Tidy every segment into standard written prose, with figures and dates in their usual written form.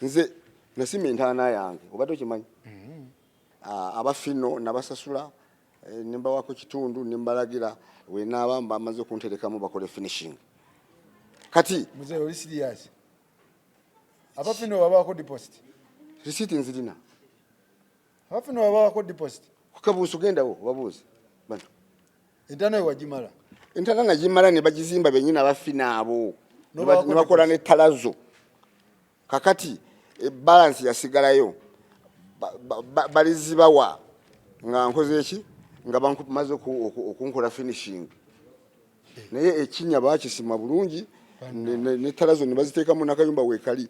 nze nasima entaana yange obadde okimanyi abafino nabasasula nimba wako kitundu nimbalagira we nabamba amaze kunterekamu bakole finishing kati mzee oli serious abafino babako deposit receipt nzirina abafino babako deposit kukabuusu gendawo babuuze bantu entaana wajimala entaana najimala ne bagizimba benyina abafina abo ne bakola ne talazo kakati balance yasigalayo balizibawa nga nkoze eki nga bankumaze okunkola finishing naye ekinya bakisima bulungi ne talazo ne baziteekamu nakayumba weekali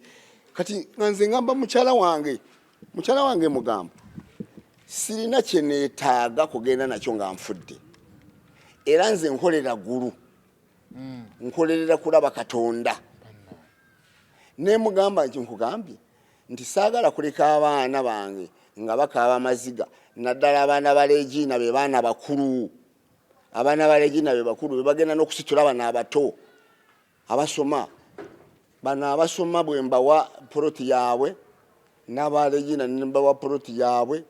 kati nganze ngamba mukyala wange mugamba sirina kye neetaaga kugenda nakyo nga nfudde era nze nkolera gulu nkolerera kulaba Katonda ne mugamba nkugambye nti saagala kuleka abaana bange nga bakaaba amaziga naddala abaana baleegina be baana bakulu abaana baleegina be bakulu be bagenda n'okusitula bana abato abasoma bana abasoma bwe mbawa poloti yaabwe n'abaleegina ne mbawa poloti yaabwe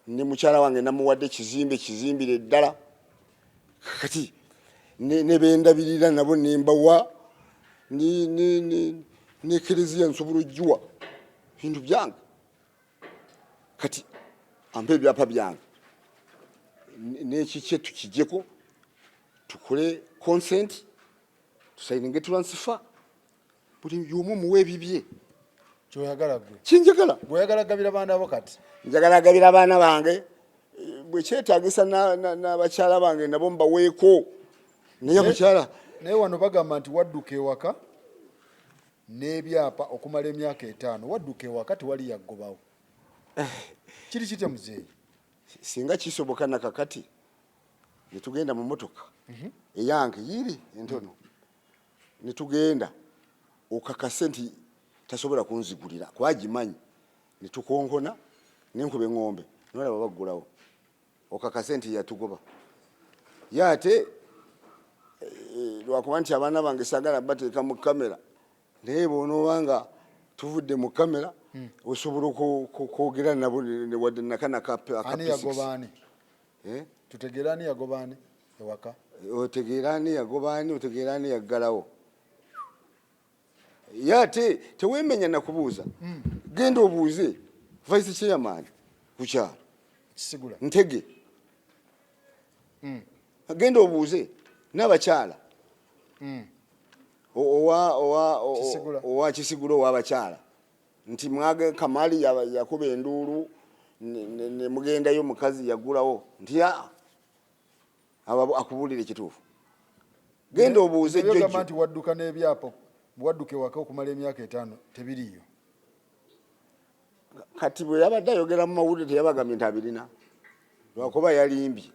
ne mukyala wange namuwadde kizimbire ddala kati ne bendabirira nabo ne mbawa ne kereziya nsobola ojjuwa bintu byange kati ampe ebyapa byange n'ekikye tukijjeko tukole consent tusayininge transfer buli y'omu muwe ebibye kyoyagala gwe kinjagala gweoyagala gabira baana abo kati njagala gabira abaana bange bwe kyetaagisa n'abakyala bange nabo mbaweeko naye abakyala naye wano bagamba nti wadduka ewaka n'ebyapa okumala emyaka 5 wadduka ewaka tewali yaggobawo kiri kite muzeeyi singa kisoboka nakakati netugenda mu motoka eyange yiri entono netugenda okakase nti tasobola kunzigulira kwagimanyi netukonkona nenkuba eng'ombe nolaba baggulawo okakase nti yatugoba yate lwakuba nti abaana bange sagala bateeka mu kamera naye bonoobanga tuvudde mu kamera osobola okwogera nabo wadde nakana ani yagobaani tutegeera ani yagobaani ewaka otegeera ani yagobaani otegeera ani yaggalawo yate teweemenya nakubuuza genda obuuze vice chairman kukyalo kisigula ntege genda obuuze n'abakyala owa Kisigula ow'abakyala nti mwage Kamali yakuba enduulu ne mugendayo mukazi yagulawo nti akubuulire ekituufu genda obuuze jjojjo nti wadduka n'ebyapo wadduka ewaka okumala emyaka 5 tebiriyo kati bwe yabadde ayogera mu mawulire teyabagambye nti abirina lwakuba yalimbye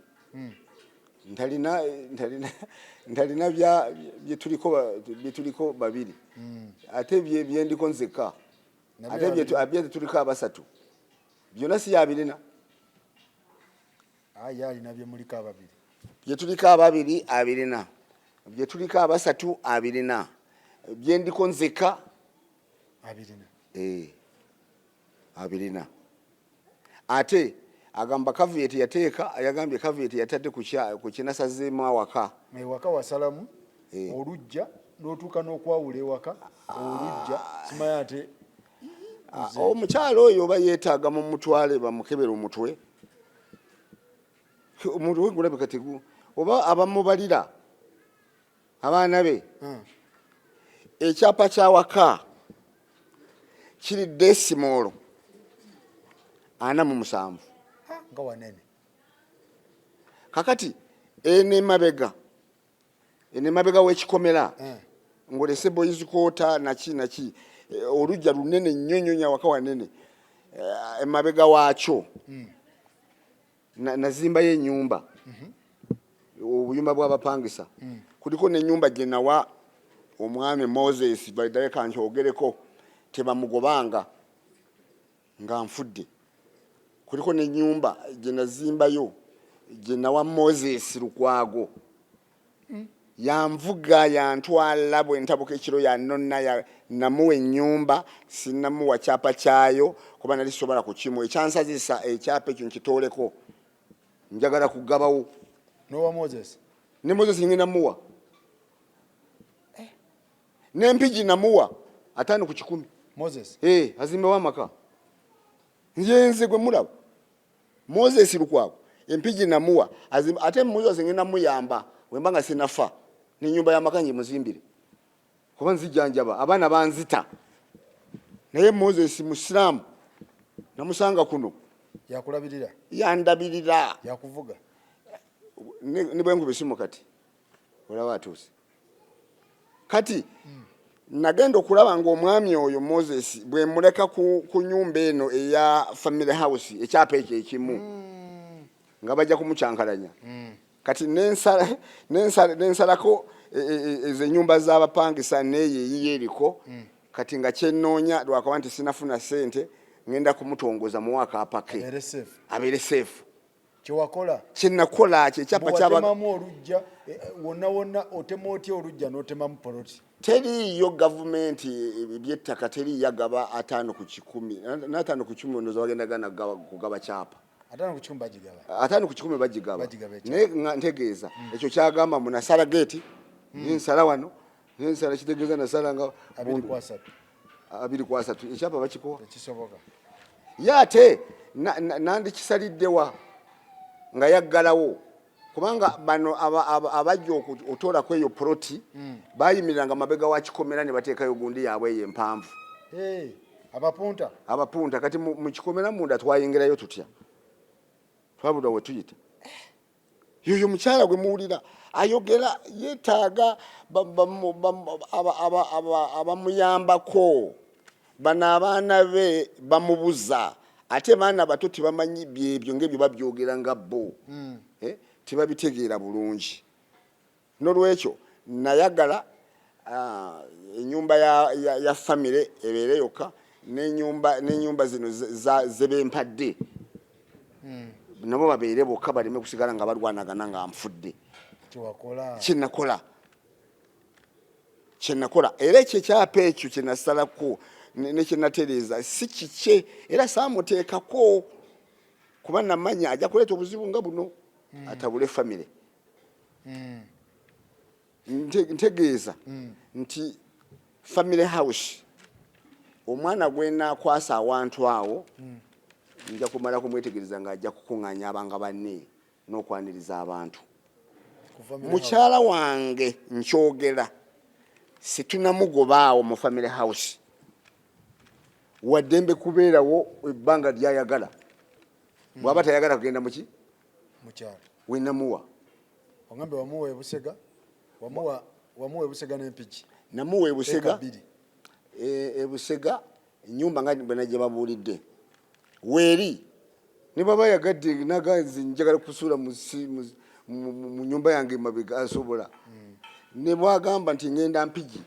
ntalina byetuliko babiri ate byendiko nzeka ate byetuliko abasatu byonna si yabirina alina byemuliko ababiri byetuliko ababiri abirina byetuliko abasatu abirina byendiko nzeka abirina abirina ate agamba kaviyeti yateeka ayagambye kaviyeti yatadde ku kinasazeemu awaka ewaka wasalamu olujja n'otuuka n'okwawula ewaka olujja simanyi ate omukyalo oyo oba yeetaaga mu mutwale bamukebera omutwe omuntu we gulabika tegu oba abamubalira abaana be ekyapa kyawaka kiri desimolo 47 nga wanene kakati ene mabega w'ekikomera ngolese boys quarter naki olujja lunene nnyonyonya waka wanene emabega waakyo nazimbayo ennyumba obuyumba bw'abapangisa kuliko n'ennyumba gye nawa omwami Moses baiddayo kankyogereko tebamugobanga nga nfudde kuliko n'ennyumba gye nazimbayo gye nawa Moses Lukwago yanvuga yantwala bwe ntabuka ekiro yanonna namuwa ennyumba sinnamuwa kyapa kyayo kuba nali sobola kukimu ekyansazisa ekyapa ekyo nkitooleko njagala kugabawo nowa Moses ne Moses ngenda muwa n'empigi namuwa 5 ku 10 Moses azimbewo amaka nze gwe mulaba Moses Lukwago empigi namuwa ate Moses ngenda muyamba wembanga sinafa ni nyumba ya makanyi muzimbire kuba nzijanjaba abaana banzita naye Moses Muslim namusanga kuno yakulabirira yandabirira yakuvuga ni bwengu bisimu kati olaba atuuse kati nagenda okulaba ng'omwami oyo Moses bwe muleka ku nyumba eno eya family house ekyapa ekyo ekimu nga bajja kumucyankalanya kati nensalako ezo nyumba z'abapangisa neeyo eyiyo eriko kati nga kyenoonya lwakawa nti sinafuna sente ngenda kumutongoza muwaka apake abeere seefu kyewakola kyenakola kyekyapa kyabamamu olujja wonna otema otya olujja n'otemamu poloti teriyo gavumenti ebyettaka teriyagaba 5 ku 10 na 5 ku 10 ndoza bagendagana kugaba kyapa 5 ku 10 bagigaba 5 ku 10 bagigaba naye ntegeeza ekyo kyagamba munasala geeti ninsala wano ninsala kitegeeza nasala nga 2 ku 3 ekyapa bakikowa ekisoboka yate nandikisaliddewa nga yaggalawo kubanga bano abajja otola kweyo proti bayimiranga mabega wa kikomera ne bateekayo gundi yaabwe eyo empanvu abapunta kati mu kikomera munda twayingirayo tutya twabudwa we tuyita yoyo mukyala gwe muwulira ayogera yeetaaga abamuyambako bano abaana be bamubuza ate baana bato tebamanyi byebyo ng'ebyo babyogera nga bo tebabitegeera bulungi n'olwekyo nayagala ennyumba ya famire ebeere yokka n'ennyumba zino zebempadde nabo babeere bokka baleme kusigala nga balwanagana nga nfudde kyenakola era ekyo ekyapa ekyo kyenasalako nekyenatereeza si kikye era saamuteekako kuba namanya ajja kuleeta obuzibu nga buno atabule famire ntegeeza nti family house omwana gwenakwasa awantu awo nja kumala kumwetegereza nga ajja kukuŋŋaanya abanga banne n'okwaniriza abantu mukyala wange nkyogera situnamugobaawo mu family house waddembe kubeerawo ebbanga lyayagala bw'aba tayagala kugenda muki mukyala wenamuwa ogambe wamuwa ebusega wamuwa ebusega n'empiki namuwa ebusega ebusega ennyumba nga bwe najja babuulidde weeri ne baba yagadde naganzi njagala kusuula mu nyumba yange mabega asobola ne bwagamba nti ngenda mpigi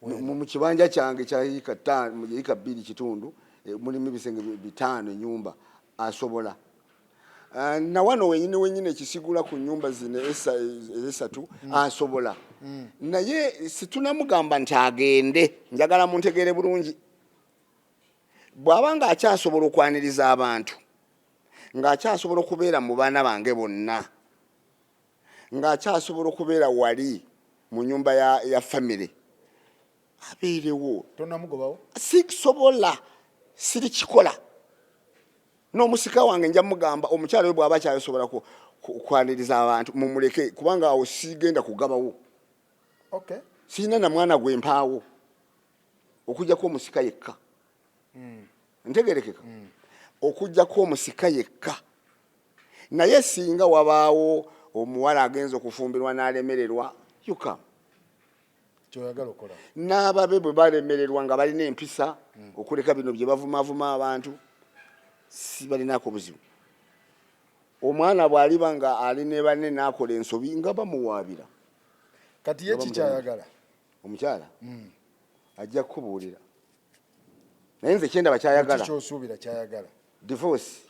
mu kibanja kyange kya yika 2 kitundu mulimu ebisenge 5 nyumba asobola na wano wenyine ekisigula ku nyumba zino esatu asobola naye situnamugamba nti agende njagala muntegeere bulungi bw'abanga akyasobola okwaniriza abantu ng'akyasobola okubeera mu baana bange bonna ng'akyasobola okubeera wali mu nyumba ya famire abeerewo tonamugobawo sisobola sirikikola n'omusika wange nja mugamba omukyala we bw'aba kyasobola kwaniriza abantu mumuleke kubanga awo sigenda kugabawo sirina na mwana gwe mpaawo okujjako omusika yekka ntegerekeka okujjako omusika yekka naye singa wabaawo omuwala agenza okufumbirwa n'alemererwa yuka kyoyagala okola n'ababe bwe balemererwa nga balina empisa okuleka bino bye bavumavuma abantu si balinako buzibu omwana bw'aliba nga ali ne banne n'akola ensobi nga bamuwaabira kati ye kikyayagala omukyala ajja kukubuulira naye nze kyendaba kyayagala kyosuubira kyayagala divorce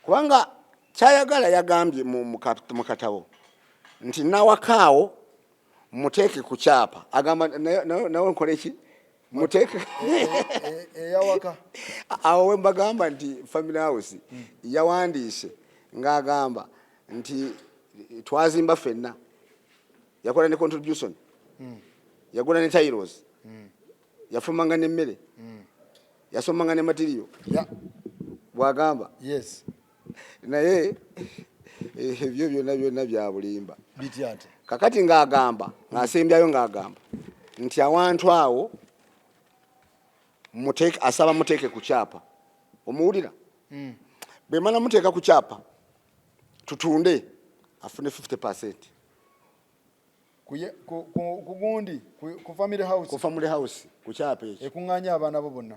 kubanga kyayagala yagambye mu katabo nti nawakaawo muteeke ku kyapa agamba nawe nkole ki muteeke eyawaka awo we mbagamba nti Family House yawandiise ng'agamba nti twazimba ffenna yakola ne contribution yagula ne tiles yafumanga n'emmere yasomanga ne material bwagamba yes naye ebyo byonna bya bulimba biti ate kakati ng'agamba ng'asembyayo ng'agamba nti awantu awo asaba muteeke ku kyapa omuwulira bwe mana muteeka ku kyapa tutunde afune 50% kugundi ku Family House ku Family House ku kyapa ekyo ekuŋŋaanya abaana bo bonna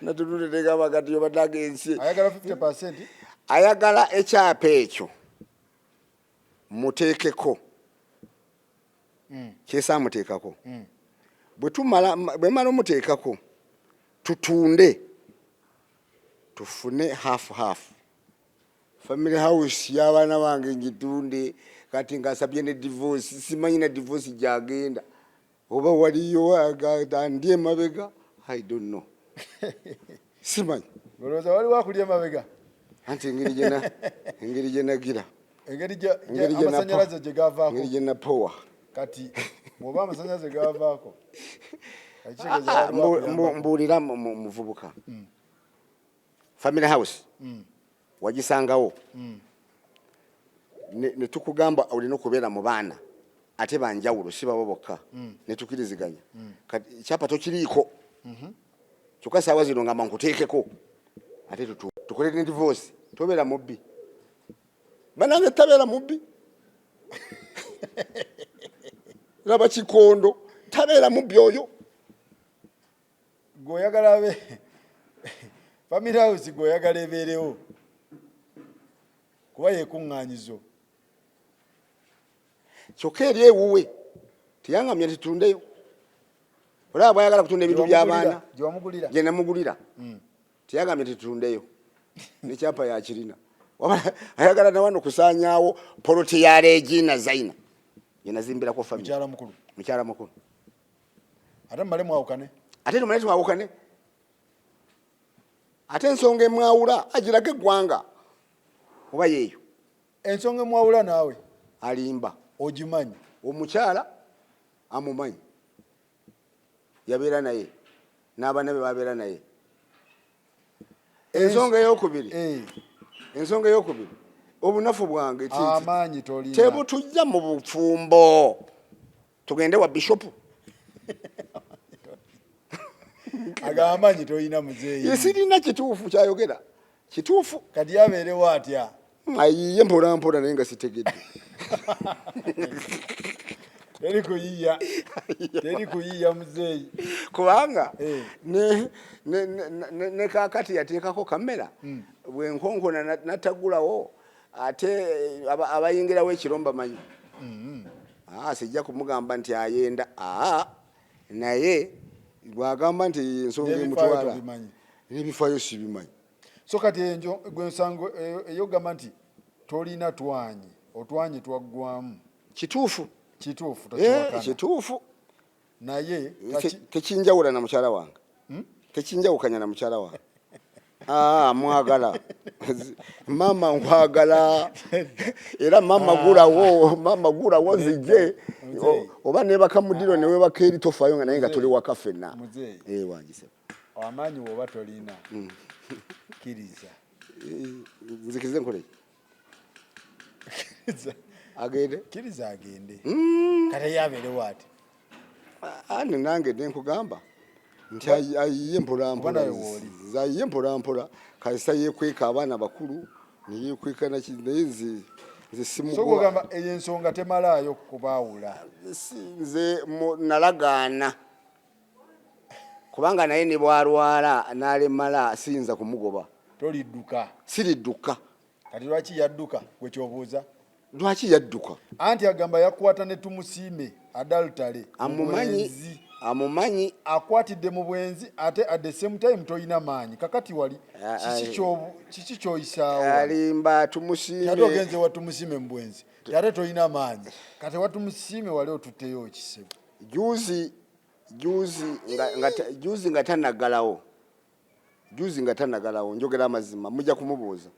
natunuleteka bakati yobatagensi ayagala 50% ayagala ekyapa ekyo muteekeko kyesa muteekako bwe mala omuteekako tutunde tufune half Family House y'abaana bange ngitunde kati ngasabye ne divorce simanyi na divorce gyagenda oba waliyo agandi emabega I don't know simanyi golooza wali wakulya emabega anti engeri gye nagira engeri amasanyalaze gye gavaako engeri gye napowa kati bw'oba amasanyalaze gavaako mbuulira muvubuka Family House wagisangawo ne tukugamba olina okubeera mu baana ate banjawulo si babo bokka ne tukiriziganya kati kyapa tokiriiko kyokka saawa zino ngamba nkuteekeko ate tukole ne divorce tobeera mubbi banange tabeera mubbi laba kikondo tabeera mubbi oyo gweoyagala Family House gweoyagala ebeerewo kuba yekuŋŋaanyizo kyokka eri ewuwe tiyangamya titundeyo olaba bwayagala kutunda ebintu by'abaana gye namugulira tiyangamya titundeyo nekyapa yakirina ayagala nawano kusaanyaawo poloti ya Regina Zaina gye nazimbirako family mukyala mukulu ate mumale mwawukane ate tumale twawukane ate ensonga emwawula agirage eggwanga oba yeeyo ensonga emwawula naawe alimba ogimanyi omukyala amumanyi yabeera naye n'abaana be babeera naye ensonga eyokubiri obunafu bwange amaanyi tolina tebutujja mu bufumbo tugende wa bishopu agamanyi tolina muzeeyi yesirina kituufu kyayogera kituufu kati abeerewo atya ayiye mpolampola naye nga sitegedde teri kuyiiya muzeeyi kubanga ne kakati yateekako kamera bwenkonkona natagulawo ate abayingirawo ekiromba manyi sijja kumugamba nti ayenda naye bwagamba nti ensonga emutwala n'ebifaayo sibimanyi so kati gwensango eyogamba nti tolina twanyi otwanyi twaggwamu kituufu kituufu naye tekinjawula na mukyala wange tekinjawukanya na mukyala wange mwagala mama nkwagala era mama gulawo zijje oba nebaka mudiro newebaka eri tofaayo nga naye nga tuli waka ffenna wangise amaanyi woba tolina kiriza nzikize nkole agende kiriza agende kati yabeerewo ati ani nange nenkugamba nti ayiye mpolampola ayiye mpolampola kasita yekweka abaana bakulu neyekweka naye nze simugamba eyo ensonga temalaayo kubaawula nze nalagaana kubanga naye ne bwalwala n'alemala siyinza kumugoba tolidduka siridduka kati lwaki yadduka gwe kyobuuza lwaki yadduka anti agamba yakwata ne tumusiime adaltale amumanyi akwatidde mu bwenzi ate at the same time toyina maanyi kakati wali kiki kyoyisaawo alimba tumusiime ate ogenze watumusiime mu bwenzi ate toyina maanyi kati watumusiime wali otutteyo okisebo juzi nga tanagalawo njogera amazima mujja kumubuuza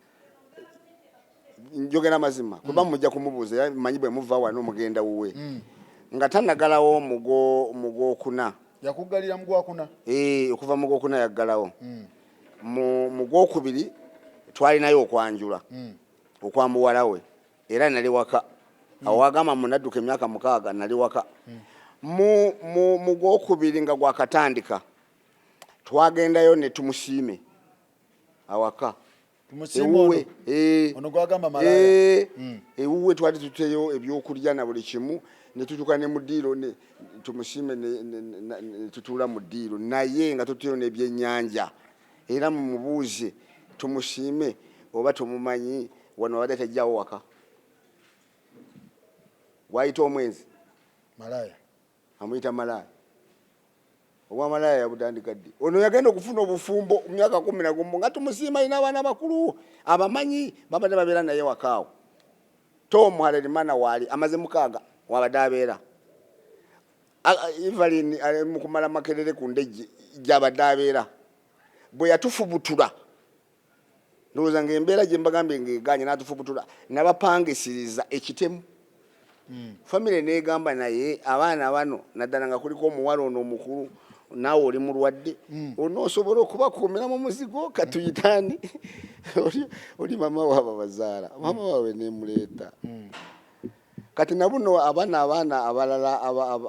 kuba mujja kumubuuza manyi bwe muva wano mugenda wuwe nga tanagalawo mugwokuna yakugalira mugwakuna okuva mugwokuna yaggalawo mu gwokubiri twalinayo okwanjula okwa muwala we era nali waka awagamba munadduka emyaka 6 nali waka mu gwokubiri nga gwakatandika twagendayo ne tumusiime awaka tumusiime ono gwagamba malaya ewuwe twali tuteyo ebyokulya na buli kimu ne tutuuka ne mu ddiiro tumusiime ne tutuula mu ddiiro naye nga tuteyo n'ebyennyanja era mumubuuze tumusiime oba tumumanyi wano abadde tajjawo waka wayita omwezi malaya amuyita malaya obwa malaya yabutandika ddi ono yagenda okufuna obufumbo mu myaka 11 nga tumusiima alina abaana bakulu abamanyi babadde babeera naye wakaawo Tom Harerimana waali amaze 6 wabadde abeera Evelyn ali mu kumala makerere ku ndejje gyabadde abeera bwe yatufubutula ndowooza ng'embeera gye mbagambye ng'eganye n'atufubutula nabapangisiriza ekitemu family negamba naye abaana bano naddala nga kuliko omuwala ono omukulu naawe oli mulwadde onoosobola okubakuumira mu muzigo katuyitaani oli mama waaba bazaala mama waawe nemuleeta kati nabuno abaana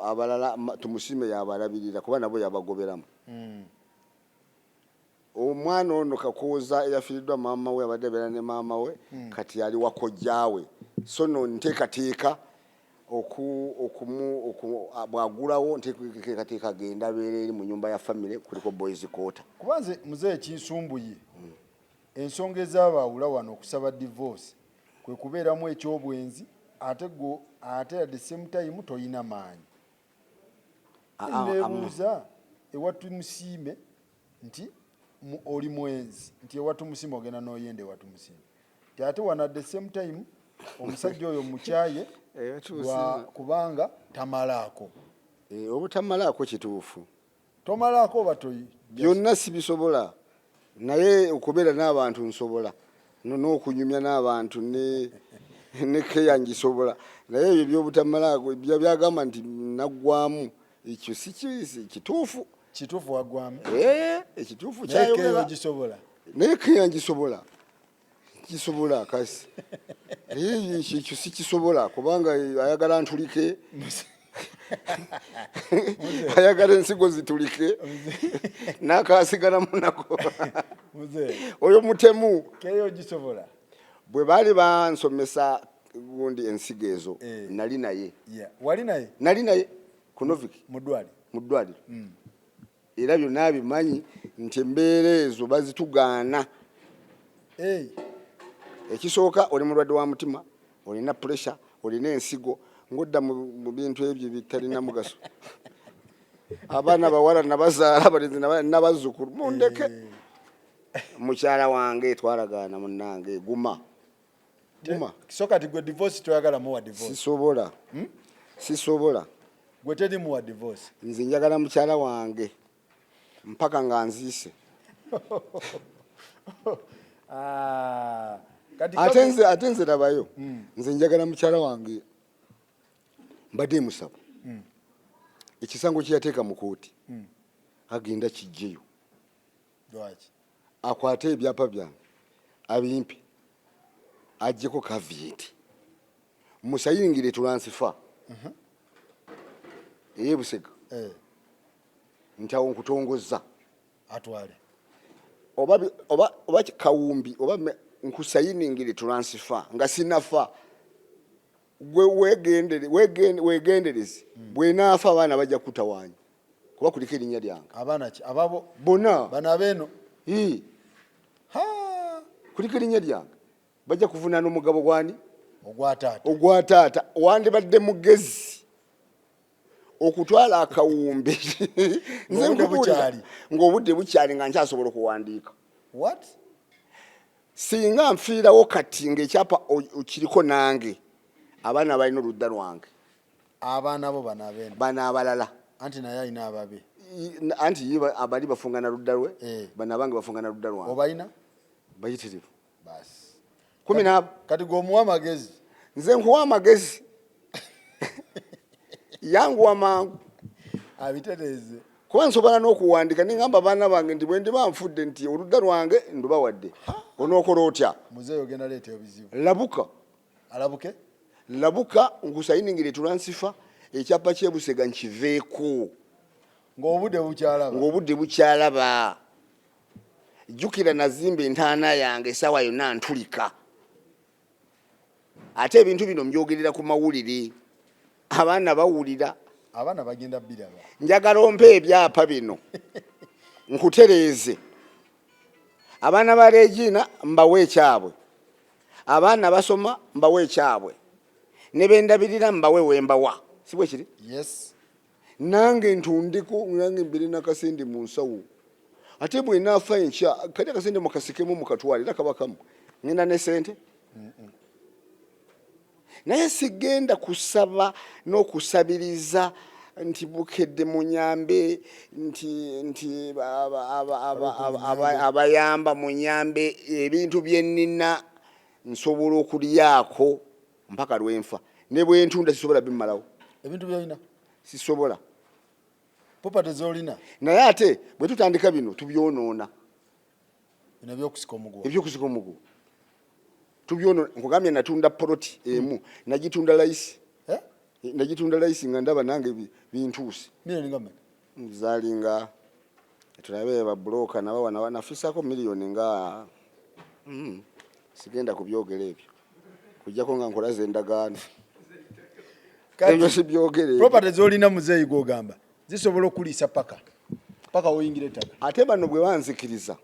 abalala tumusiime yabalabirira kuba nabo yabagoberamu omwana ono Kakooza eyafiiriddwa maama we abadde abeera ne maama we kati yali wakojjaawe so no nteekateeka bwagulawo nteekateeka genda abeera eri mu nyumba ya family kuliko boys quarter kubanze muzeeyi kinsumbuye ensonga ezabaawula wano okusaba divorce kwe kubeeramu ekyobwenzi ate at the same time toyina maanyi nebuuza ewatumusiime nti oli mwenzi nti ewatumusiime ogenda n'oyenda ewatumusiime ti ate wana at the same time omusajja oyo mukyaye kubanga tamalaako obutamalaako kituufu tomalaako oba toyi byonna sibisobola naye okubeera n'abantu nsobola n'okunyumya n'abantu ne keya ngisobola naye ebyo byobutamalaako byagamba nti naggwamu ekyo si kituufu waggwamu ekituufu kyayogerera gisobola naye keya ngisobola kisobola kasi ekyo si kisobola kubanga ayagala ntulike ayagala ensigo zitulike n'akaasigala munako oyo mutemu keyo gisobola bwe baali bansomesa gundi ensigo ezo nali naye nali naye ku Novik mu ddwaliro era byonna bimanyi nti embeera ezo bazitugaana ekisooka oli mulwadde wa mutima olina pressure olina ensigo ng'odda mu bintu ebyo bitalina mugaso abaana bawala nabazaala abalenzi nabazzukulu mundeke mukyala wange twalagaana munnange guma kisooka ti gwe divorce toyagala muwa divorce sisobola gwe teri muwa divorce nze njagala mukyala wange mpaka nga nziise ate nze labayo nze njagala mukyala wange mbadde musaba ekisango kyeyateeka mu kooti agenda kijjeyo akwate ebyapa byange abimpe ajjeko kavieti musayingire tulansifa Busega nti awo nkutongozza atwale oba kawumbi oba nkusayiningire transfer nga sinafa gwe wegendereze bwenaafa abaana bajja kutawaanya kuba kuliko erinnya lyange abaana ki ababo bonna bana beeno kuliko erinnya lyange bajja kuvunaana omugabo gwani ogwataata wandibadde mugezi okutwala akawumbi nze nkubuulira ng'obudde bukyali nga nkyasobola okuwandiika. What? Singa nfiirawo kati ng'ekyapa kiriko nange abaana balina oludda lwange. Abaana bo bano abene. Bano abalala. Anti naye alina ababe. Anti abali bafungana ludda lwe bano abange bafungana ludda lwange. Obalina? Bayitirivu. Basi. 10 kati gwomuwa amagezi. Nze nkuwa amagezi. Yanguwa mangu. Abitereeze. Kuba nsobola n'okuwandika ningamba abaana bange nti bwe ndiba nfudde nti oludda lwange ndubawadde. Onookola otya? Muzeeyi ogenda leeta ebizibu. Labuka. Alabuke? Labuka nkusayiningire tulansifa ekyapa ky'Ebusega nkiveeko. Ng'obudde bukyalaba. Jjukira nazimba entaana yange essaawa yonna ntulika. Ate ebintu bino mbyogerera ku mawulire. Abaana bawulira. Abaana bagenda biraba. Njagala ompe ebyapa bino. Nkutereeze. Abaana ba Regina mbawe ekyabwe. Abaana basoma mbawe ekyabwe. Ne bendabirira mbawe wembawa. Si bwe kiri? Yes. Nange ntundiko nange mbere nakasende mu nsawo. Ate bwe nafa enkya kali akasende mukasikemu mukatwalira kabakamu. Ngenda ne sente? Naye sigenda kusaba n'okusabiriza nti bukedde munyambe nti abayamba munyambe ebintu byennina nsobola okulyako mpaka lwenfa. Ne bwe ntunda sisobola bimmalawo. Ebintu byolina sisobola. Popate zolina. Naye ate bwe tutandika bino tubyonoona. Bino by'okusika omuguwa. Ebyokusika omuguwa. Tubyonoona. Nkugambye natunda poloti emu. Nagitunda layisi. Nagitunda layisi nga ndaba nange bintuuse. Milioni ngammeka? Zalinga tulabe ba broker nabo wanafisako milioni nga sigenda kubyogera ebyo. Kujjako nga nkolaze endagaano. Ebyo sibyogere. Property zolina muzeeyi gwogamba zisobola okuliisa paka oyingira ettaka. Ate bano bwe banzikiriza.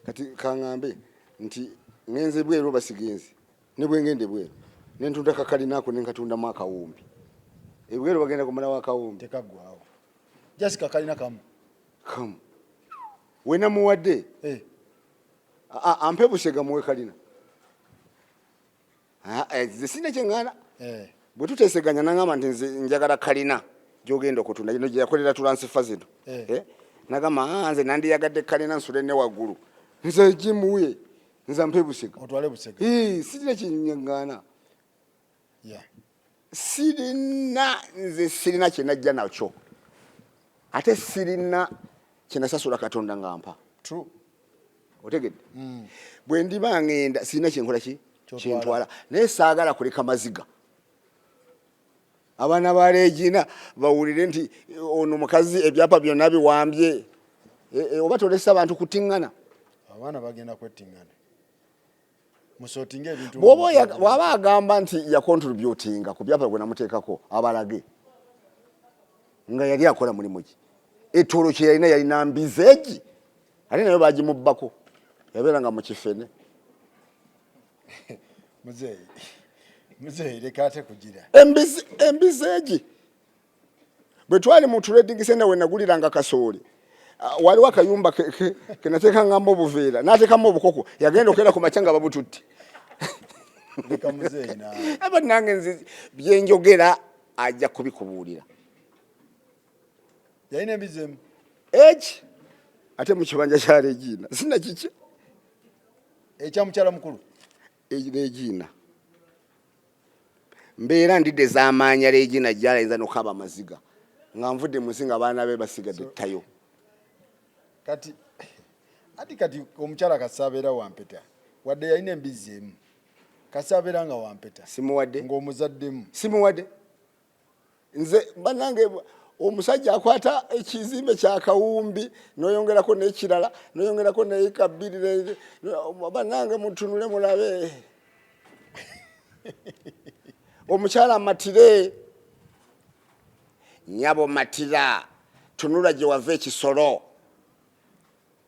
Kati kaŋŋambe nti ngenze bweru basigenzi ne bwe ngende bweru nentunda kakalinako nenkatunda akawumbi. Ebweru bagenda kumala akawumbi. Tekaggwaawo. Just kakalina kamu. Wena muwadde. Ampe Busega muwe kalina. Nze sina kyeŋŋaana. Bwe tuteeseganya nangamba nti nze njagala kalina gy'ogenda okutunda gino gye yakolera tulansifa zino. Nagamba nze nandiyagadde kalina nsule ne waggulu. Nze gimuwe. Nze ampe Busega. Otwale Busega. Sirina kyeŋŋaana. Sirina kye najja nakyo. Ate sirina kye nasasula Katonda ngampa. True. Otegedde? Bwe ndiba ngenda sirina kyenkola ki? Kyentwala. Naye saagala kuleka maziga. Abaana ba Regina bawulire nti ono mukazi ebyapa byonna biwambye. Oba tolesa abantu kutiŋŋana. Abaana bagenda kwettiŋŋana. Musootinga ebintu. Bw'aba agamba nti yakontributinga ku byapa gwe namuteekako abalage. Nga yali akola mulimu ki. Ettolo kye yalina yalina mbizeegi. Ate nayo baagimubbako. Yabeeranga mu kifene. Muzeeyi leka ate kugira. Embizeegi. Bwe twali mu trading center we naguliranga kasooli. Waliwo akayumba ke nateekangamo obuveera n'ateekamu obukoko yagenda okera ku macanga babututti. Leka muzeeyi naawe. Aba nange nze byenjogera ajja kubikubuulira. Yalina embizeemu. Ate mu kibanja kya Regina sina kiki. Ekya mukyala mukulu. Regina. Mbeera ndidde z'amaanya Regina gy'alayinza n'okaba amaziga. Nga nvudde mu nsi nga abaana be basigadde ttayo. Kati omukyala kasaabeera wampeta. Wadde yalina embizeemu. Kasaabeera nga wampeta. Simuwadde. Ng'omuzaddemu. Simuwadde. Nze banange omusajja akwata ekizimbe kya kawumbi n'oyongerako n'ekirala n'oyongerako n'eka bbiri banange mutunule mulabe. Omukyala matire. Nyabo matira. Tunula gye wava ekisolo.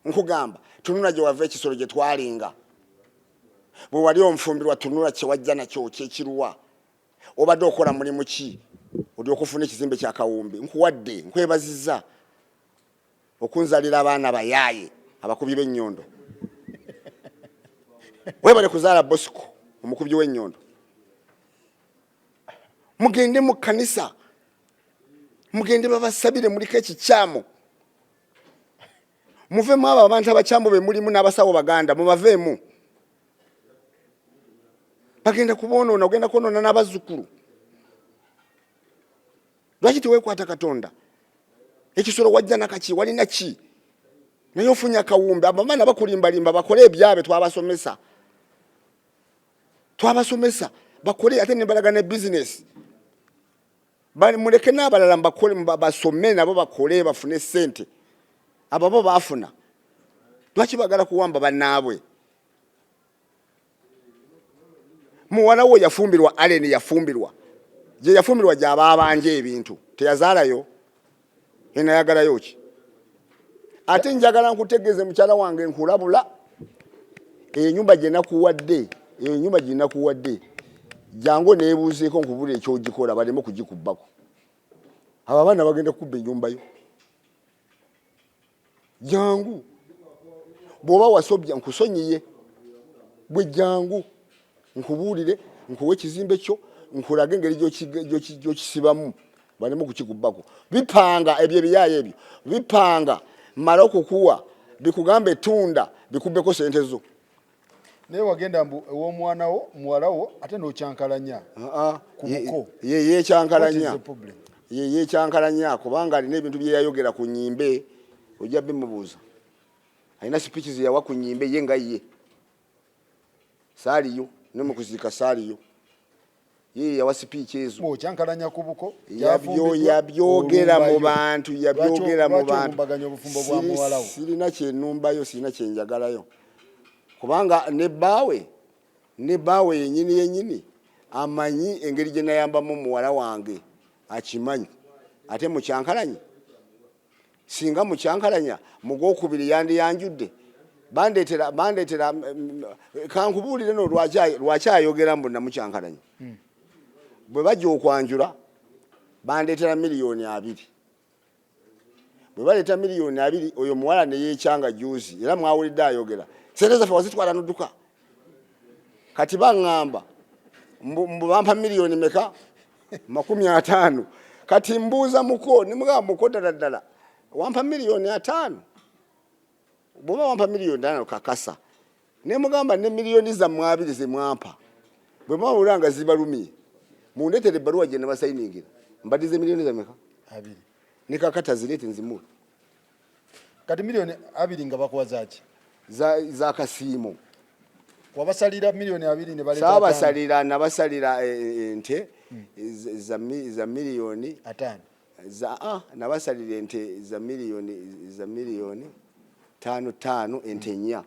Nkugamba tunula gye wava ekisolo gye twalinga. Bwe wali omufumbirwa tunula kye wajja nakyo kyekiruwa. Obadde okola mulimu ki? odi okufuna ekizimbe kya Kawumbi nkuwadde nkwebazizza okunzalira abaana bayaaye abakubyi b'ennyondo webale kuzaala Bosco omukubyi w'ennyondo mugende mu kkanisa mugende babasabire muliko ekikyamu muvemu abo abantu abakyamu be mulimu n'abasawo baganda mubaveemu bagenda kubonoona ogenda kwonoona n'abazzukulu lwaki teweekwata Katonda ekisolo wajja nakaki walina ki naye ofunya Kawumbi abaana bakulimbalimba bakole ebyabe twabasomesa bakole ate ne balaga ne business bali muleke n'abalala bakole basome nabo bakole bafune sente ababo bafuna lwaki bagala kuwamba bannaabwe muwala wo yafumbirwa Allen yafumbirwa je yafumbirwa gyaba abanje ebintu teyazaalayo enayagalayo ki ate njagala nkutegeze mukyala wange nkulabula enyumba gye nakuwadde enyumba gye nakuwadde jango neebuuzeeko nkubula ekyogikola baleme kugikubbako abo abaana bagenda kubba ennyumba yo jangu bw'oba wasobya nkusonyiye bwe jangu nkubuulire nkuwe ekizimbe kyo nkulage engeri gy'okisibamu baleme kukikubbako bipanga ebyo ebiyaayo ebyo bipanga mala okukuwa bikugambe tunda bikubbeko sente zo naye wagenda mbu ew'omwana wo muwala wo ate n'okyankalanya kubuko yeekyankalanya kubanga alina ebintu bye yayogera ku nnyimbe ojja bimubuuza alina speech ze yawa ku nnyimbe ye nga ye saaliyo ne mu kuziika saaliyo ye yawa speech ezo okyankalanya kubuko yabyogera mu bantu mbaganya obufumbo bwa muwala wo sirina kyenumbayo sirina kyenjagalayo kubanga ne baawe yennyini amanyi engeri gye nayambamu muwala wange akimanyi ate mukyankalanye singa mukyankalanya mugwokubiri yandiyanjudde bandeetera kankubuulire no lwaki ayogera mbu namukyankalanye bwe bajja okwanjula bandeetera $2,000,000 bwe baleeta $2,000,000 oyo muwala ne yeekyanga juuzi era mwawulidde ayogera sente zaffe wazitwala n'odduka kati baŋŋamba mbu bampa $1,000,000 meka 50 kati mbuuza muko nimugamba muko ddala wampa $5,000,000 bw'oba wampa $5,000,000 kakasa ne mugamba ne $2,000,000 zammwe 2 ze mwampa bwe mwawulira nga zibalumye mundeetere ebbaluwa gye ne basayiningira mbaddize $2,000,000 za meka 2 ne kakata zireete nzimula kati $2,000,000 nga bakuwazaaki za kasiimo wabasalira $2,000,000 ne baleta saabasalira nabasalira ente za $5,000,000 nabasalira ente za $5,000,000 ente 4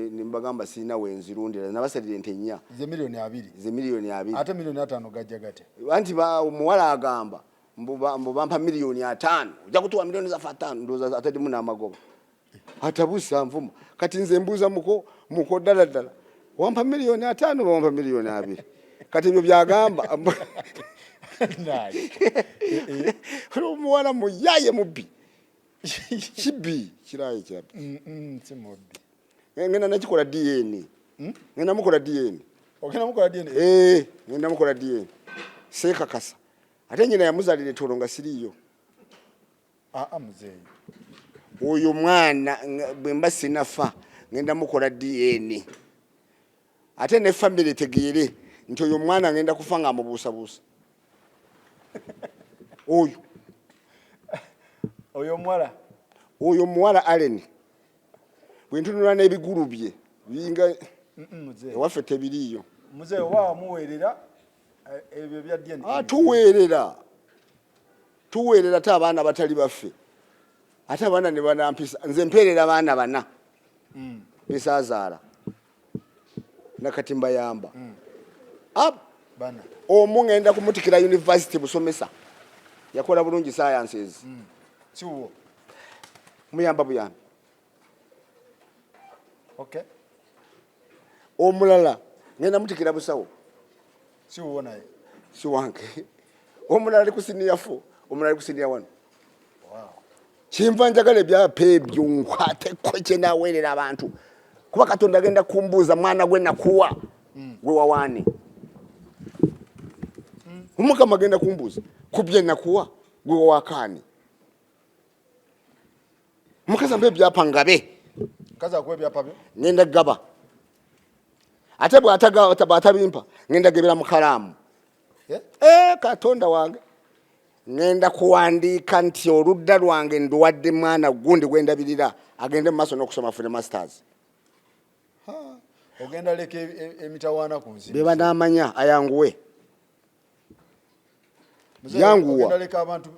nimbagamba sirina wenzirundira nabasalira ente 4 ze $2,000,000 ate $5,000,000 gajja gate anti omuwala agamba mbu bampa $5,000,000 ojja kutuwa $5,000,000 zaffe 5 ndowooza atalimu n'amagoba atabuusa nvuma kati nze mbuuza muko ddala wampa $5,000,000 bawampa $2,000,000 kati ebyo byagamba omuwala muyaye mubbi kibbi kirayi kirabbi ngenda nakikola DNA ngenda mukola DNA ngenda mukola DNA seekakasa ate nyina yamuzalira ettolo nga siriiyo muzeeyi oyo mwana bwe mba sinafa ngenda mukola DNA ate ne family tegeere nti oyo mwana ngenda kufa nga amubuusabuusa oyo muwala Allen bwe ntunula n'ebigulu bye binga ewaffe tebiriiyo muzeeyi oba wamuweerera ebyo bya DNA tuweerera ate abaana batali baffe ate abaana ne banampisa nze mpeerera abaana 4 besaazaala nakati mbayamba omu ngenda kumutikira university busomesa yakola bulungi sciences muyamba buyambi omulala ngenda mutikira busawo si wange omulala ali kusinia 4 omulala ali kusinia 1 wow chimva njagala ebyape byunkwateko kye naweerera abantu kuba Katonda agenda kumbuuza mwana gwe nakuwa gwe wawaane Omukama agenda kumbuuza kubye nakuwa gwe wawakaani mukazi ambe ebyapa ngabe kaza kwe byapa byo ngenda gaba ate bwatabimpa ngenda gebera mu kalaamu Katonda wange ngenda kuwandiika nti oludda lwange nduwadde mwana gundi gwendabirira agende mu maaso n'okusoma fune masters ogenda leka emitawaana ku nsi beba n'amanya ayanguwe ogenda leka abantu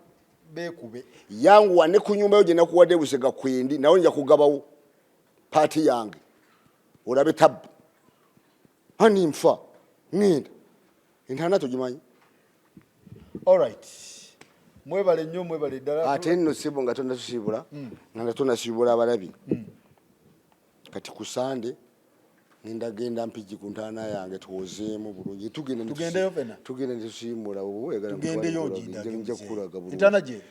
beekube yanguwa ne ku nyumba yo gye nakuwadde Busega kwindi nawe nja kugabawo paati yange olabe tabu ani nfa ngenda entana togimanyi alright mwebale nnyo mwebale ddala ate nno sibo nga tonasibula nga tonasibula abalabi kati ku Sande ngenda genda mpiji ku ntaana yange tuwozeemu bulungi tugendeyo fena tugenda ntusiimula tugendeyo nja kukulaga bulungi ntana gye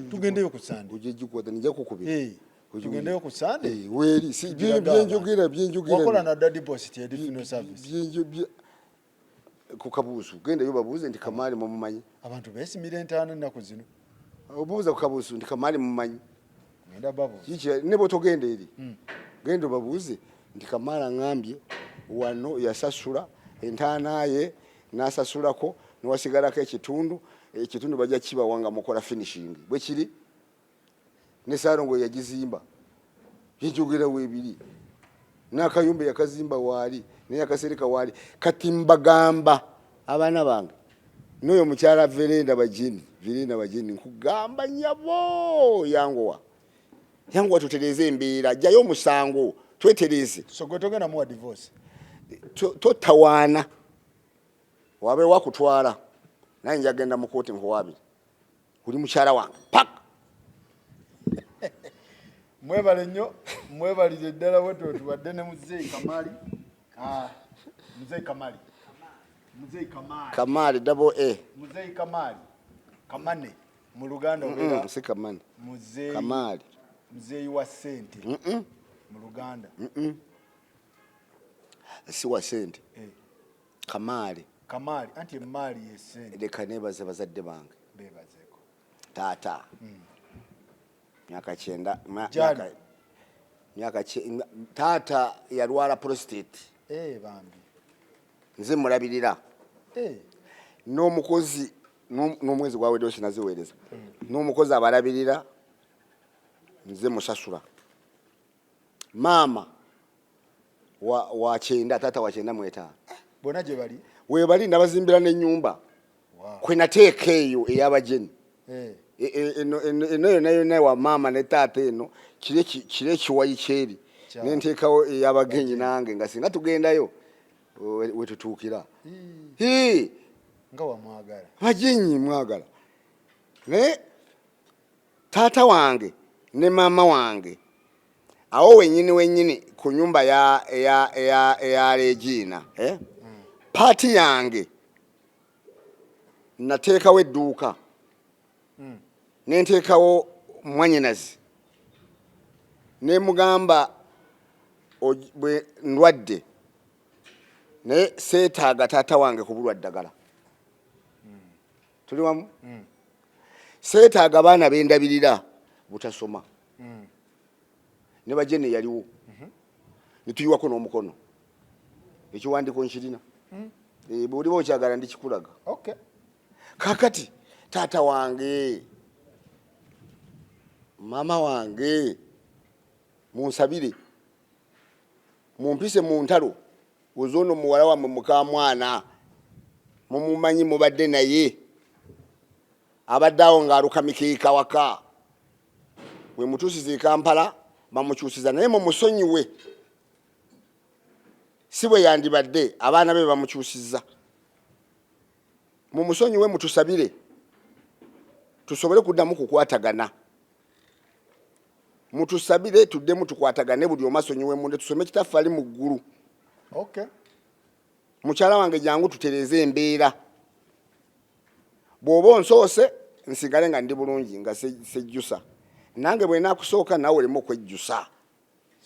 tugendeyo ku Sande ujje jikwata nja kukubira tugendeyo ku Sande weri si byenjogera wakola na daddy boss ti edifino service ku Kabuusu genda yo babuuze nti Kamali mumumanyi abantu besimira entaana ennaku zino obuuza ku Kabuusu nti Kamali mumumanyi ngenda babu kiki nebo togenda eri genda babuuze nti Kamala ngambye wano yasasula entaana ye nasasulako niwasigalako ekitundu bajja kiba wanga mukola finishing bwe kiri ne Sarongo yagizimba yinjogera webiri n'akayumba yakazimba wali naye akasereka wali kati mbagamba abaana bange n'oyo mukyala Verenda Bajini nkugamba nyabo yangowa tutereze embeera jjayo omusango twetereze so gwe togenda muwa divorce totawaana wabe wakutwala naye njagenda mu kooti nkuwabire uli mukyala wange paka mwebale nnyo mwebalire ddala bwetyo tubadde ne Muzeeyi Kamali Kamali double A Muzeeyi Kamane mu Luganda obera si Kamani Muzeeyi Kamali Muzeeyi wa ssente mu Luganda si wa ssente Kamali anti emaali y'essente leka neebaze bazadde bange beebazeko taata myaka 9 taata yalwala prostate bambi nze mulabirira n'omukozi n'omwezi gwawedde osinaziweereza n'omukozi abalabirira nze musasula maama wa 9 taata wa 9 mu 5 bona gye bali webali nabazimbira n'ennyumba kwe nateeka eyo ey'abajeni eno yonna wa maama ne taata eno kire kiwayi kyeri nenteekawo ey'abagenyi nange nga singa tugendayo wetutuukira nga wamwagala bagenyi mwagala naye taata wange ne maama wange awo wenyini ku nyumba ya Regina paati yange nateekawo edduuka nenteekawo mwanyinazi nemugamba bwe ndwadde naye seetaaga taata wange kubulwa ddagala tuli wamu seetaaga abaana bendabirira butasoma ne Bajeni yaliwo nituyiwako n'omukono ekiwandiiko nkirina bw'oliba okyagala ndikikulaga kakati taata wange mama wange munsabire mumpise mu ntalo ozono muwala wammwe mukamwana mumumanyi mubadde naye abadde awo ng'aluka mikeeka waka bwe mutuusiza e Kampala bamukyusiza naye mumusonyiwe si bwe yandibadde abaana be bamukyusiza mumusonyiwe mutusabire tusobole kuddamu kukwatagana mutusabire tuddemu tukwatagane buli omu asonyiwe munne tusome kitaffe ali mu ggulu mukyala wange jangu tutereze embeera bw'oba onsoose nsigale nga ndi bulungi nga sejjusa nange bwe nakusooka nawe oleme okwejjusa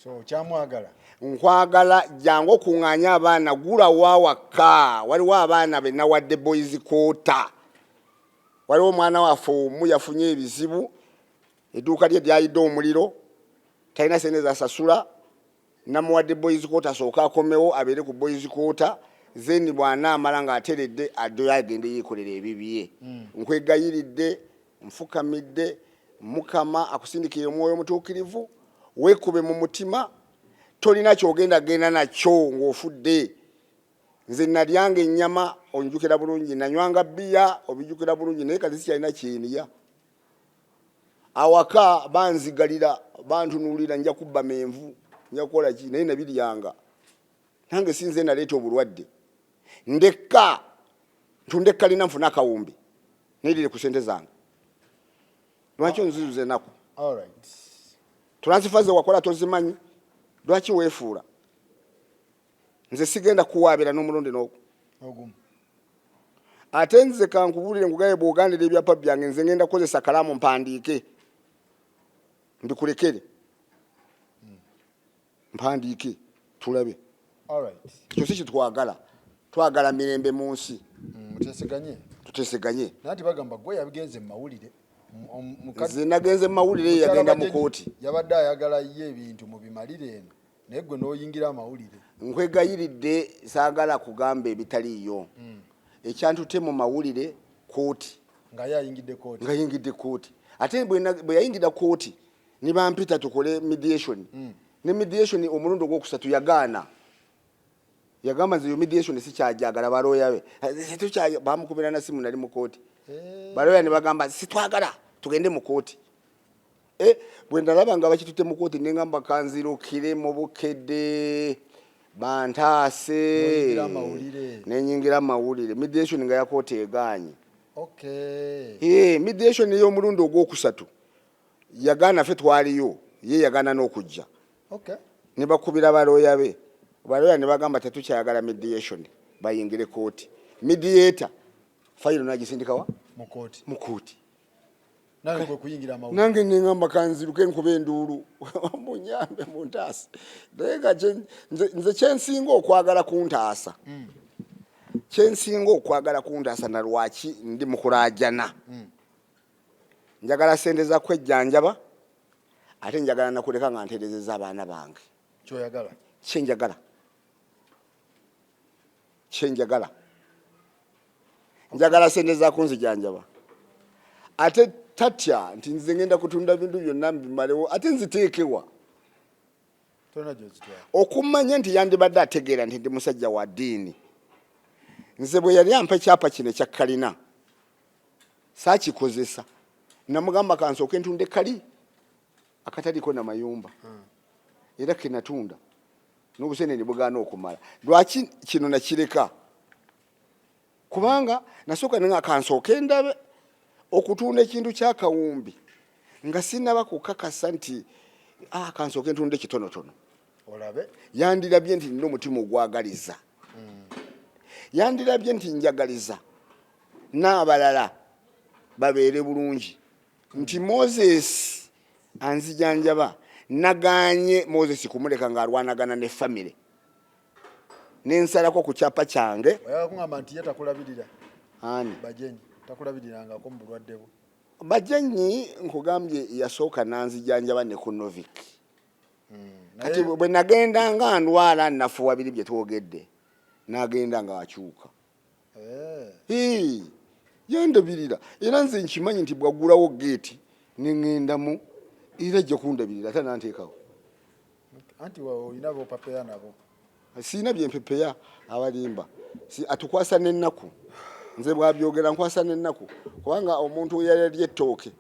so kyamwagala nkwagala jangu okuŋŋaanya abaana gula waawaka waliwo abaana be nawadde boys koota waliwo omwana waffe omu yafunye ebizibu edduuka lye lyayidde omuliro talina sente zasasula namuwadde boys koota asooka akomewo abeere ku boys koota zeni bw'anaamala ng'ateredde addeyo agende yeekolera ebibye nkwegayiridde nfukamidde mukama akusindikire omwoyo omutuukirivu weekube mu mutima tolina kyogenda genda nakyo ng'ofudde nze nalyanga ennyama onjukira bulungi nanywanga bbiya obijjukira bulungi naye kati sikyalina kyeniya awaka banzigalira bantunuulira nja kubba menvu nja kukola ki naye nabiryanga nange sinze naleeta obulwadde ndekka ntundekka lina nfuna akawumbi nayirire ku sente zange lwaki onzizuza enaku tulansifa ze wakola tozimanyi lwaki weefuula nze sigenda kuwaabira n'omulundi n'ogumu ate nze kankubulire nkugaye bw'ogandira ebyapa byange nze ngenda kukozesa kalaamu mpandiike mbikulekere mpandiike tulabe ekyo si kitwagala twagala mirembe mu nsi tuteseganye nati bagamba gwe yabigenze mu mawulire nze nagenze mu mawulire yagenda mu kooti yabadde ayagala ye ebintu mu bimalire eno naye gwe n'oyingira amawulire nkwegayiridde saagala kugamba ebitaliiyo ekyantute mu mawulire kooti nga yayingidde kooti ate bwe yayingira kooti ne bampita tukole mediation ne mediation omulundi ogwokusatu yagaana yagamba nze yo mediation sikyajagala balooya be bamukubira na simu nali mu kooti balooya ne bagamba sitwagala tugende mu kooti bwe ndalaba nga bakitute mu kooti ne ngamba kanzirukire mu bukedde bantaase nenyingira amawulire mediation nga ya kooti egaanye mediation ey'omulundi ogwokusatu yagaana ffe twaliyo ye yagaana n'okujja ne bakubira balooya be balooya ne bagamba tetukyayagala mediation bayingire kooti mediator fayiro nagisindikawa mu kooti nange neŋŋamba kanziruke enkuba enduulu munyambe muntaasa naye nga nze kyensinga okwagala kuntaasa kyensinga okwagala kuntaasa na lwaki ndi mukulaajana njagala sente za kwejjanjaba ate njagala nakuleka nga nteerezeza abaana bange kyenjagala njagala sente za kunzijanjaba ate tatya nti nze ngenda kutunda bintu byonna mbimalewo ate nziteekewa okumanya nti yandibadde ategeera nti ndi musajja wa ddiini nze bwe yali ampa ekyapa kino ekya kalina saakikozesa namugamba kansooke ntunde kali akataliko namayumba era kenatunda n'obusenene bugaana okumala lwaki kino nakireka kubanga nasooka nenga kansooke ndabe okutunda ekintu kyakawumbi nga sinaba kukakasa nti kansooke ntunde kitonotono yandirabye nti nina omutima ogwagaliza yandirabye nti njagaliza n'abalala babeere bulungi nti Moses anzijanjaba naganye Moses kumuleka ng'alwanagana ne famire nensalako ku kyapa kyange oyakungamba nti ye takulabirira bajenyi takulabirirangako mu bulwadde bwo bajenyi nkugambye yasooka nanzijanjaba ne ku Novik kati bwe nagenda nga ndwala nafuwa biri bye twogedde nagenda nga akyuka yandabirira era nze nkimanyi nti bwagulawo geeti neŋŋendamu era ajja kundabirira ate nanteekawo anti olina bopapeya nabo siina byempepeya abalimba atukwasa n'ennaku nze bwabyogera nkwasa n'ennaku kubanga omuntu yalya ettooke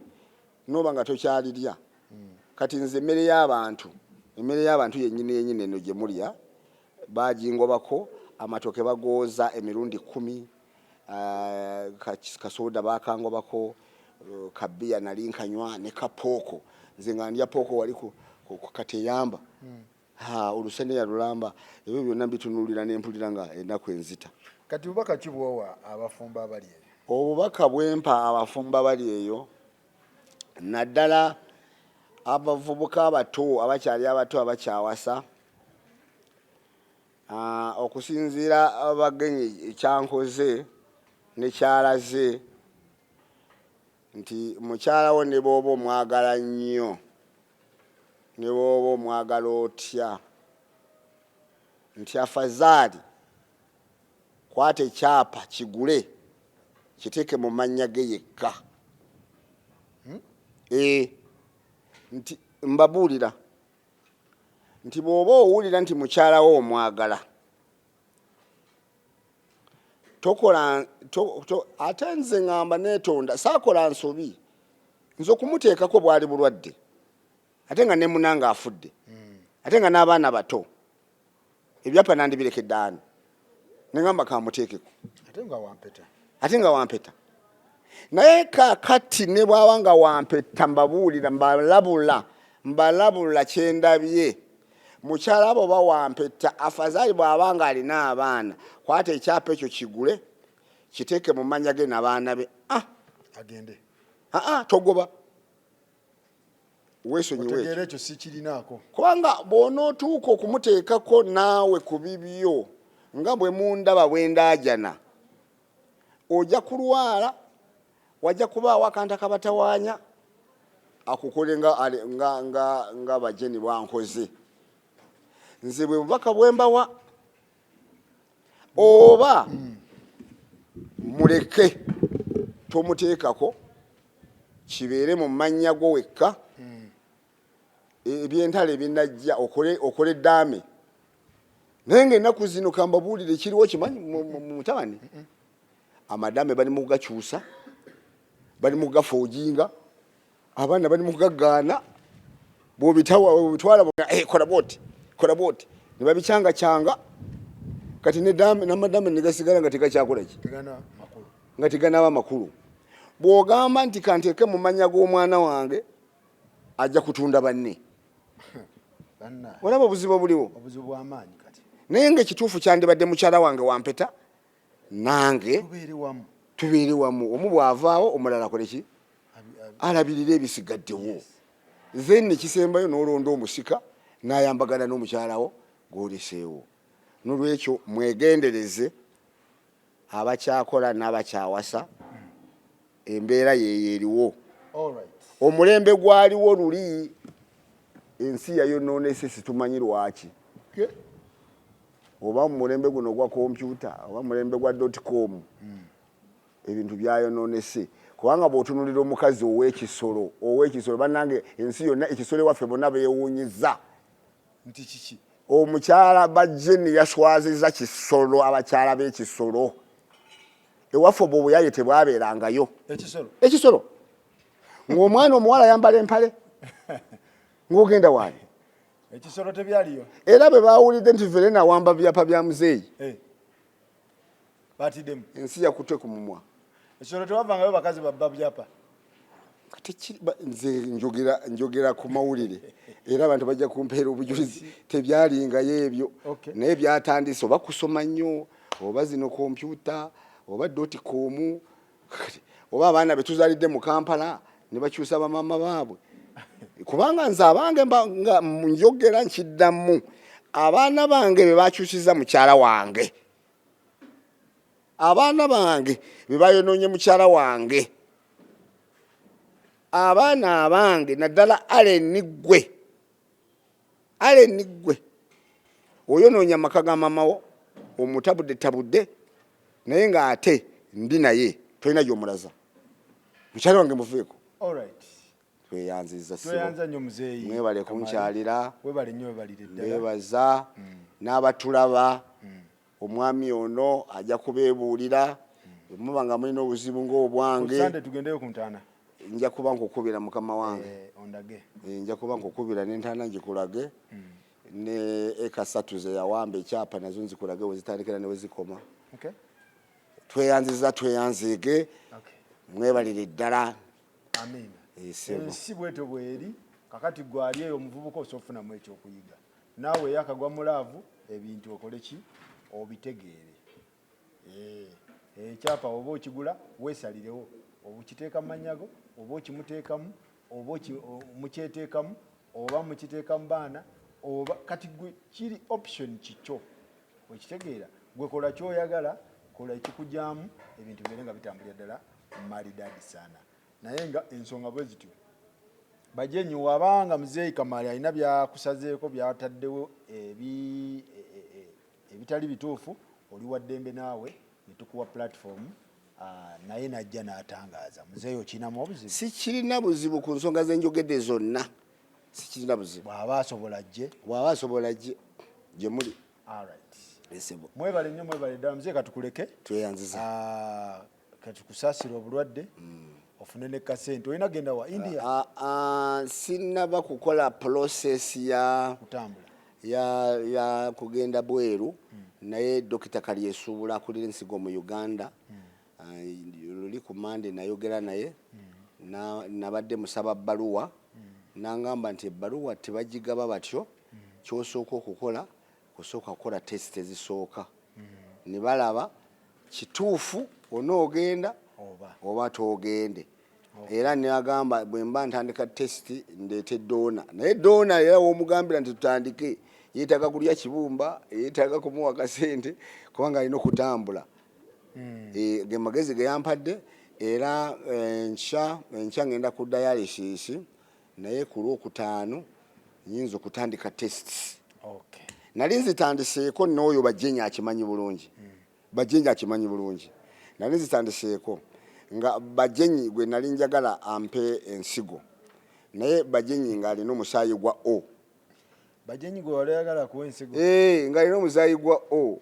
noba nga tokyalirya kati nze emmere y'abantu yennyini eno gye mulya bagingobako amatoke bagooza emirundi 10 kasoda bakangobako kabiya nali nkanywa ne kapooko nze nga ndya pooko wali ku kateyamba Olusene ya lulamba ebyo byonna bitunulira n'empulira nga ennaku enzita. Kati bubaka kibwowa abafumba abali eyo? Obubaka bwempa abafumba bali eyo naddala abavubuka abato abakyali abato abakyawasa, okusinziira abagenyi ekyankoze ne kyalaze nti mukyala wo ne bw'oba omwagala nnyo ne bw'oba omwagala otya nti afazaali kwata ekyapa kigule kiteeke mu mannya ge yekka. Nti mbabuulira nti bw'oba owulira nti mukyala wo omwagala tokola ate nze ŋŋamba neetonda saakola nsobi nze okumuteekako bwali bulwadde ate nga ne munanga afudde ate nga n'abaana bato ebyapa nandibirekedde ano ne ŋŋamba kamuteekeko ate nga wampeta naye kakati ne bw'aba nga wampeta mbabuulira mbalabula kyendabye mukyala abo ba wampeta afazaali bw'aba nga alina abaana kwata ekyapa ekyo kigule kiteeke mu mannya ge n'abaana be agende togoba weesonyiwe ekyo sikirinaako kubanga bw'onootuuka okumuteekako naawe ku bibyo nga bwe mundaba bwe ndaajana ojja kulwala wajja kubaawo akantu akabatawaanya akukole nga bajeni bwankoze. Nze bwe bubaka bwe mbawa oba muleke tomuteekako kibeere mu mannya go wekka ebyentale binajja okole eddaame naye ng'ennaku zino kambabuulire kiriwo kimanyi mu mutabani amadaame bali mu kugakyusa bali mu kugafoojinga abaana bali mu kugagaana bw'obitwala kola booti ne babikyanga kati n'amadaame ne gasigala nga tegakyakolaki nga teganaba makulu. Bw'ogamba nti kanteeke mu mannya g'omwana wange ajja kutunda banne olaba obuzibu buliwo naye ng'ekituufu kyandibadde mukyala wange wampeta nange tubeere wamu omu bw'avaawo omulala akoleki alabirira ebisigaddewo then nekisembayo n'olonda omusika n'ayambagana n'omukyalawo gw'oleseewo. N'olwekyo mwegendereze abakyakola n'abakyawasa embeera yeyo eriwo. Omulembe gwaliwo luli ensi yayonoonese situmanyi lwaki oba mu mulembe guno gwa kompyuta oba mulembe gwa .com ebintu byayonoonese kubanga bw'otunulira omukazi ow'ekisolo bannange ensi yonna ekisolo ewaffe bonna beewuunyiza nti kiki omukyala bajeni yaswaziza kisolo abakyala b'ekisolo ewaffe obwo obuyaye tebwabeerangayo ekisolo ng'omwana omuwala yambala empale ng'ogenda waali ekisolo tebyaliyo era bwe baawulidde nti Verena awamba byapa bya muzeeyi batiddemu ensi yakutte ku mumwa ekisolo tewavangayo bakazi babba byapa nze njogera ku mawulire era abantu bajja kumpeera obujulizi tebyalingayo ebyo naye byatandise oba kusoma nnyo oba zino kompyuta oba .com oba abaana betuzalidde mu Kampala ne bakyusa bamaama baabwe kubanga nze abange nga njogera nkiddamu abaana bange be bakyusiza mukyala wange abaana bange be bayonoonye mukyala wange abaana abange naddala aleniggwe oyonoonya amaka ga mamawo omutabudde naye ng'ate ndi naye tolina gy'omulaza mukyala wange muveeko. Tweyanziza nnyo muzeeyi mwebale kunkyalira webale nnyo webalire ddala beebaza n'abatulaba omwami ono ajja kubeebuulira muba nga mulina obuzibu ng'obwange Sande tugendeyo ku ntaana nja kuba nkukubira mukama wange ondage nja kuba nkukubira n'entaana ngikulage ne eka 3 ze yawamba ekyapa nazo nzikulage we zitandikira ne we zikoma. Tweyanzige mwebalire ddala. Ensi bwetyo bweri kakati gwali eyo omuvubuka osofunamu ekyokuyiga naawe yakagwa mu laavu ebintu okole ki obitegeere. Ekyapa oba okigula weesalirewo oba okiteeka mu manyago oba okimuteekamu oba mukyeteekamu oba mukiteeka mu baana oba kati gwe kiri option kikyo wekitegeera gwe kola kyoyagala kola ekikujyamu ebintu bibeere nga bitambulira ddala malidaadi saana. Naye nga ensonga bwe zityo bajenyi wabanga muzeeyi Kamali alina byakusazeeko byataddewo ebitali bituufu oli wa ddembe naawe ne tukuwa platform naye najja n'atangaaza. Muzeeyi okinamu obuzibu? Sikirina buzibu ku nsonga zenjogedde zonna, sikirina buzibu. Bw'aba asobola gye gye muli. Mwebale nnyo, mwebale ddala. Muzeeyi katukuleke tweyanziza katukusaasira obulwadde ofune ne kasente. Olina genda wa India? Sinnaba kukola process ya kutambula ya kugenda bweru naye Dr. Kalyesuubula akulira ensigo mu Uganda luli ku Monday nayogera naye nabadde musaba bbaluwa nangamba nti ebbaluwa tebagigaba batyo kyosooka okukola kusooka kukola test ezisooka ne balaba kituufu onoogenda oba toogende. Era neagamba bwe mba ntandika test ndeete doona naye doona era w'omugambira nti tutandike yeetaaga kulya kibumba yeetaaga kumuwa kasente kubanga alina okutambula. Ge magezi ge yampadde era enkya ngenda ku dialysis naye ku Lwokutaano nyinza okutandika tests. Nali nzitandiseeko n'oyo Bajenyi akimanyi bulungi. Bajenyi akimanyi bulungi. Nali nzitandiseeko nga Bajenyi gwe nali njagala ampe ensigo naye Bajenyi nga alina omusaayi gwa O. Bajenyi gwe wali ayagala kuwa ensigo? Nga alina omusaayi gwa O.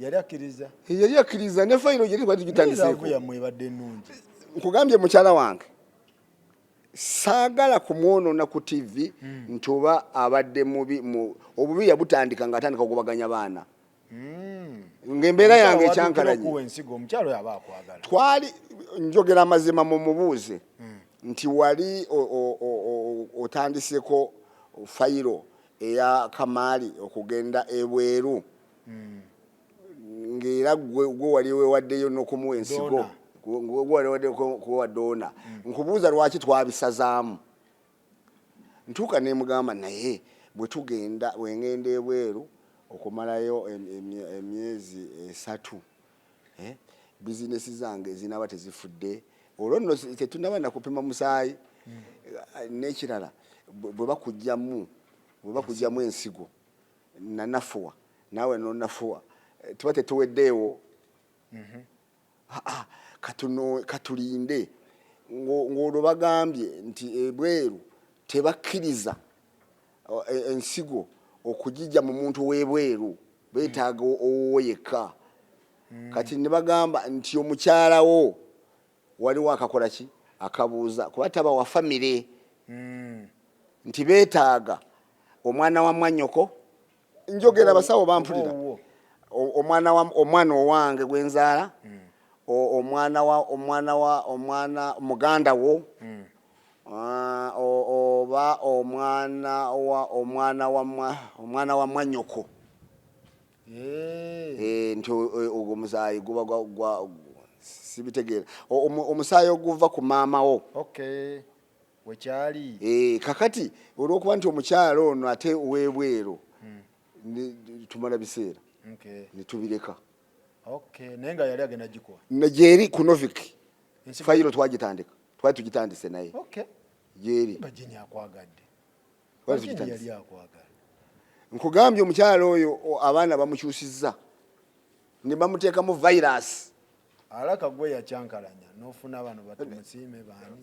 Yali akkiriza? Yali akkiriza ne fayiro gye twali tugitandiseeko. Yammwe ebadde ennungi. Nkugambye mukyala wange saagala kumwonoona ku TV nti oba abadde mubi obubi yabutandika ng'atandika okubaganya baana. Ng'embeera yange ekyankalanye omukyalo yaba akwagala. Twali njogera amazima mu mubuuze nti wali otandiseko fayiro eya Kamali okugenda ebweru ng'era gwe wali wewaddeyo n'okumuwa ensigo kuwa doona. Nkubuuza lwaki twabisazaamu. Ntuuka ne mugamba naye bwe tugenda wengenda ebweru okumalayo emyezi 3 bizinesi zange zinaba tezifudde olwo nno tetunaba nakupima musaayi n'ekirala bwe bakugyamu ensigo nanafuwa naawe nonafuwa tuba tetuweddeewo. Katulinde ng'olwo bagambye nti ebweru tebakkiriza ensigo okugijja mu muntu w'ebweru beetaaga owo yekka. Kati ne bagamba nti omukyalawo waliwo akakola ki akabuuza kuba taba wa famire nti beetaaga omwana wa mwannyoko njogera abasawo bampulira omwana owange gwenzaala omwana muganda wo oba omwana wa mwannyoko nti ogwo musaayi guba sibitegeera omusaayi oguva ku maama wo wekyali. Kakati olw'okuba nti omukyalo ono ate ow'ebweru tumala biseera ne tubireka. Naye nga yali agenda gikuwa gyeri ku Novik fayiro twagitandika twali tugitandise naye gyeri. Bajenyi akwagadde. Yali akwagala. Nkugambye omukyalo oyo abaana bamukyusizza ne bamuteekamu virus. Alaka gwe yakyankalanya n'ofuna bano batumusiime baani.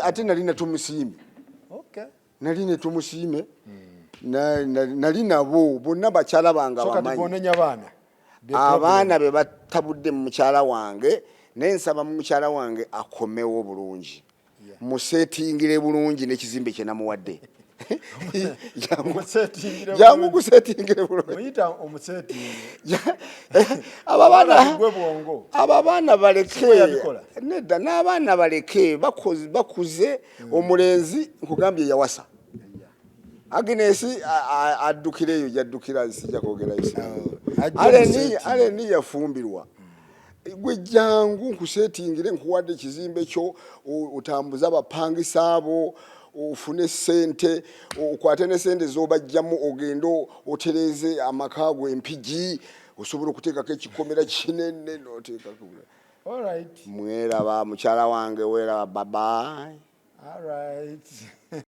Ate nali ne tumusiime. Nali ne tumusiime nali nabo bonna bakyala bange abamanyi. Abaana be batabudde mu mukyala wange naye nsaba mu mukyala wange akomewo bulungi musetingire bulungi n'ekizimbe kye namuwadde. Jangu kusetingire bulungi. Abaana baleke nedda n'abaana baleke bakuze. Omulenzi nkugambye yawasa Agnes addukireyo yaddukira sijja kwogera aleni yafumbirwa gwe jangu nkusetingire nkuwadde ekizimbe kyo utambuza abapangisa abo ufune sente ukwate ne sente zobajjamu ogendo otereze amakago empigi osobola okuteekako ekikomera kinene noteekako. All right. Mweraba mukyala wange weraba bye. All right.